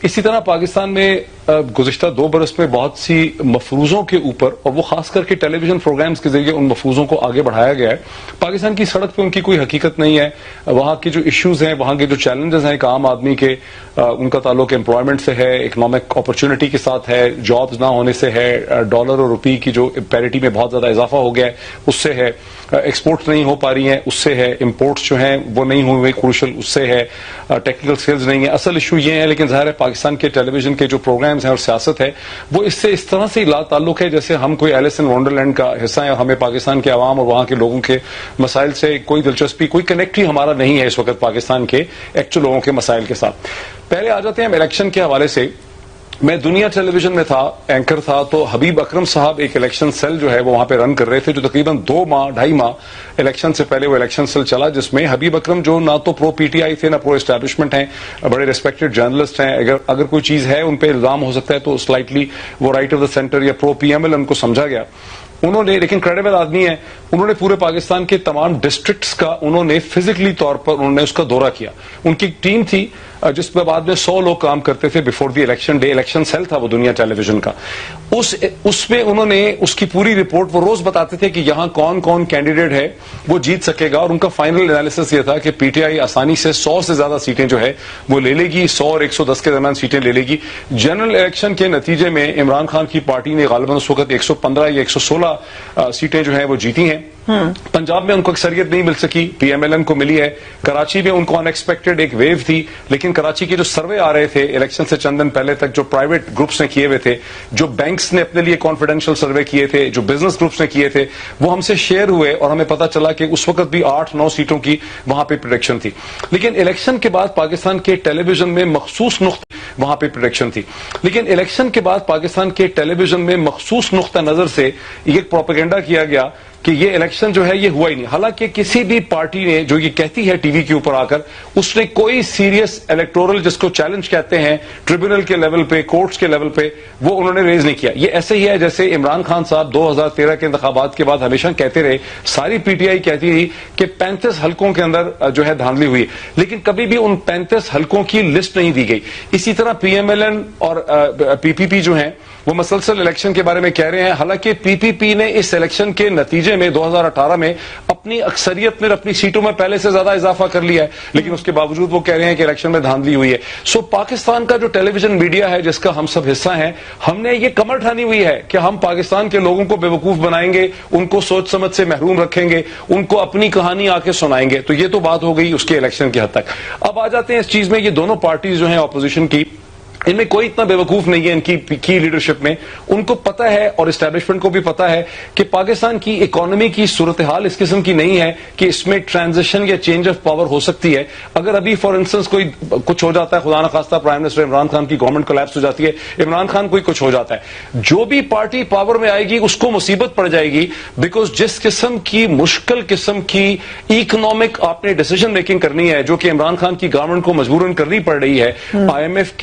اسی طرح پاکستان میں گزشتہ 2 برس میں بہت سی مفروضوں کے اوپر، اور وہ خاص کر کے ٹیلی ویژن پروگرامز کے ذریعے ان مفروضوں کو آگے بڑھایا گیا ہے. پاکستان کی سڑک پہ ان کی کوئی حقیقت نہیں ہے. وہاں کے جو ایشوز ہیں، وہاں کے جو چیلنجز ہیں ایک عام آدمی کے، ان کا تعلق امپلائمنٹ سے ہے، اکنامک اپرچونٹی کے ساتھ ہے، جابز نہ ہونے سے ہے، ڈالر اور روپی کی جو پیرٹی میں بہت زیادہ اضافہ ہو گیا ہے اس سے ہے، ایکسپورٹ نہیں ہو پا رہی ہیں اس سے ہے، امپورٹس جو ہیں وہ نہیں ہوئے کروشل اس سے ہے، ٹیکنیکل سکلز نہیں ہیں. اصل ایشو یہ ہے، لیکن ظاہر ہے پاکستان کے ٹیلی ویژن کے جو پروگرامز ہیں اور سیاست ہے وہ اس سے اس طرح سے لا تعلق ہے جیسے ہم کوئی ایلس ان ونڈرلینڈ کا حصہ ہیں اور ہمیں پاکستان کے عوام اور وہاں کے لوگوں کے مسائل سے کوئی دلچسپی، کوئی کنیکٹ ہی ہمارا نہیں ہے اس وقت پاکستان کے ایکچوئل لوگوں کے مسائل کے ساتھ. پہلے آ جاتے ہیں ہم الیکشن کے حوالے سے. میں دنیا ٹیلی ویژن میں تھا، اینکر تھا، تو حبیب اکرم صاحب ایک الیکشن سیل جو ہے وہ وہاں پہ رن کر رہے تھے، جو تقریباً 2-2.5 ماہ الیکشن سے پہلے وہ الیکشن سیل چلا، جس میں حبیب اکرم جو نہ تو پرو پی ٹی آئی تھے نہ پرو اسٹیبلشمنٹ ہیں، بڑے ریسپیکٹڈ جرنلسٹ ہیں. اگر کوئی چیز ہے ان پہ الزام ہو سکتا ہے تو سلائٹلی وہ رائٹ آف دا سینٹر یا پرو پی ایم ایل ان کو سمجھا گیا. انہوں نے، لیکن کریڈیبل آدمی ہیں، انہوں نے پورے پاکستان کے تمام ڈسٹرکٹس کا انہوں نے فزیکلی طور پر انہوں نے اس کا دورہ کیا. ان کی ٹیم تھی جس میں بعد میں 100 لوگ کام کرتے تھے before the election day. Election cell تھا وہ دنیا ٹیلی ویژن کا. اس میں انہوں نے اس کی پوری رپورٹ وہ روز بتاتے تھے کہ یہاں کون کون کینڈیڈیٹ ہے وہ جیت سکے گا، اور ان کا فائنل انالیسس یہ تھا کہ پی ٹی آئی آسانی سے 100 سے زیادہ سیٹیں جو ہے وہ لے لے گی، 100 اور 110 کے درمیان سیٹیں لے لے گی. جنرل الیکشن کے نتیجے میں عمران خان کی پارٹی نے غالباً اس وقت 115 یا 116 سیٹیں جو ہیں وہ جیتی ہیں. پنجاب میں ان کو اکثریت نہیں مل سکی، پی ایم ایل این کو ملی ہے. کراچی میں ان کو ان ایکسپیکٹڈ ایک ویو تھی، لیکن کراچی کے جو سروے آ رہے تھے الیکشن سے چند دن پہلے تک، جو پرائیویٹ گروپس نے کیے ہوئے تھے، جو بینکس نے اپنے لیے کانفیڈینشیل سروے کیے تھے، جو بزنس گروپس نے کیے تھے، وہ ہم سے شیئر ہوئے اور ہمیں پتا چلا کہ اس وقت بھی 8-9 سیٹوں کی وہاں پہ پریڈکشن تھی. لیکن الیکشن کے بعد پاکستان کے ٹیلی ویژن میں مخصوص نقطہ وہاں پہ پریڈکشن تھی، لیکن الیکشن کے بعد پاکستان کے ٹیلی ویژن میں مخصوص نقطہ نظر سے ایک پروپیگنڈا کیا گیا کہ یہ الیکشن جو ہے یہ ہوا ہی نہیں. حالانکہ کسی بھی پارٹی نے جو یہ کہتی ہے ٹی وی کے اوپر آ کر، اس نے کوئی سیریس الیکٹورل جس کو چیلنج کہتے ہیں ٹریبونل کے لیول پہ، کورٹس کے لیول پہ، وہ انہوں نے ریز نہیں کیا. یہ ایسے ہی ہے جیسے عمران خان صاحب 2013 کے انتخابات کے بعد ہمیشہ کہتے رہے، ساری پی ٹی آئی کہتی رہی کہ 35 حلقوں کے اندر جو ہے دھاندلی ہوئی، لیکن کبھی بھی ان 35 حلقوں کی لسٹ نہیں دی گئی. اسی طرح پی ایم ایل این اور پی پی پی جو ہیں وہ مسلسل الیکشن کے بارے میں کہہ رہے ہیں. حالانکہ پی پی پی نے اس الیکشن کے نتیجے میں 2018 میں اپنی اکثریت میں اپنی سیٹوں میں پہلے سے زیادہ اضافہ کر لیا ہے، لیکن اس کے باوجود وہ کہہ رہے ہیں کہ الیکشن میں دھاندلی ہوئی ہے. سو پاکستان کا جو ٹیلی ویژن میڈیا ہے جس کا ہم سب حصہ ہیں، ہم نے یہ کمر ٹھانی ہوئی ہے کہ ہم پاکستان کے لوگوں کو بے وقوف بنائیں گے، ان کو سوچ سمجھ سے محروم رکھیں گے، ان کو اپنی کہانی آ کے سنائیں گے. تو یہ تو بات ہو گئی اس کے الیکشن کی حد تک. اب آ جاتے ہیں اس چیز میں، یہ دونوں پارٹیز جو ہیں اپوزیشن کی، ان میں کوئی اتنا بے وقوف نہیں ہے ان کی لیڈرشپ میں. ان کو پتا ہے اور اسٹیبلشمنٹ کو بھی پتا ہے کہ پاکستان کی اکانومی کی صورتحال اس قسم کی نہیں ہے کہ اس میں ٹرانزیشن یا چینج آف پاور ہو سکتی ہے. اگر ابھی فار انسٹنس کوئی کچھ ہو جاتا ہے، خدا نخواستہ پرائم منسٹر عمران خان کی گورنمنٹ کولیپس ہو جاتی ہے، عمران خان کوئی کچھ ہو جاتا ہے، جو بھی پارٹی پاور میں آئے گی اس کو مصیبت پڑ جائے گی. بیکاز جس قسم کی مشکل قسم کی اکنامک آپ نے ڈیسیجن میکنگ کرنی ہے، جو کہ عمران خان کی گورنمنٹ کو مجبوراً کرنی پڑ رہی ہے، آئی ایم ایف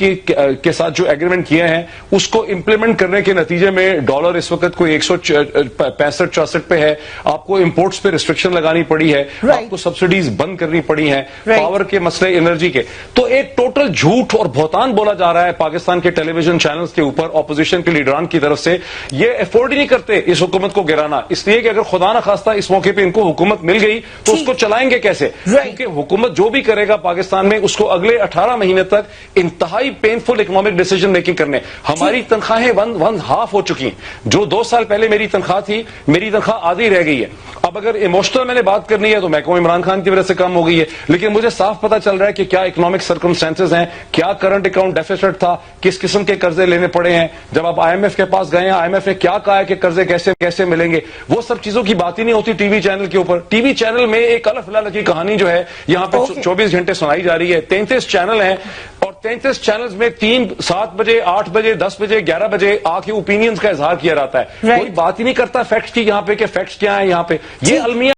کے ساتھ جو ایگریمنٹ کیے ہیں اس کو امپلیمنٹ کرنے کے نتیجے میں ڈالر اس وقت کوئی 165-64 پہ ہے. آپ کو امپورٹس پہ ریسٹرکشن لگانی پڑی ہے، آپ کو سبسڈیز بند کرنی پڑی ہیں، پاور کے مسئلے، انرجی کے. تو ایک ٹوٹل جھوٹ اور بہتان بولا جا رہا ہے پاکستان کے ٹیلی ویژن چینلز کے اوپر اپوزیشن کے لیڈران کی طرف سے. یہ افورڈ ہی نہیں کرتے اس حکومت کو گرانا، اس لیے کہ اگر خدا نہ خواستہ اس موقع پہ ان کو حکومت مل گئی تو اس کو چلائیں گے کیسے؟ کیونکہ حکومت جو بھی کرے گا پاکستان میں اس کو اگلے 18 مہینے تک انتہائی پینفل اکنامک ڈیسیجن میکنگ کرنے. ہماری تنخواہیں ون ہاف ہو چکی ہیں. جو 2 سال پہلے میری تنخواہ تھی، میری تنخواہ آدھی رہ گئی ہے. اب اگر ایموشنل میں نے بات کرنی ہے تو میں کہوں عمران خان کی وجہ سے کم ہو گئی ہے، لیکن مجھے صاف پتا چل رہا ہے کہ کیا اکنامک سرکمسٹانسز ہیں، کیا کرنٹ اکاؤنٹ ڈیفیسٹ تھا، کس قسم کے قرضے لینے پڑے ہیں. جب آپ آئی ایم ایف کے پاس گئے ہیں، آئی ایم ایف نے کیا کہا ہے کہ قرضے کیسے ملیں گے، وہ سب چیزوں کی بات ہی نہیں ہوتی ٹی وی چینل کے اوپر. ٹی وی چینل میں ایک الف لال کی کہانی جو ہے یہاں پہ 24 گھنٹے سنائی جا رہی ہے. 33 چینل ہیں اور 33 چینلز میں 7 بجے 8 بجے 10 بجے 11 بجے آ کے اوپینینز کا اظہار کیا جاتا ہے. کوئی بات ہی نہیں کرتا فیکٹس کی یہاں پہ کہ فیکٹس کیا ہیں یہاں پہ. یہ المیہ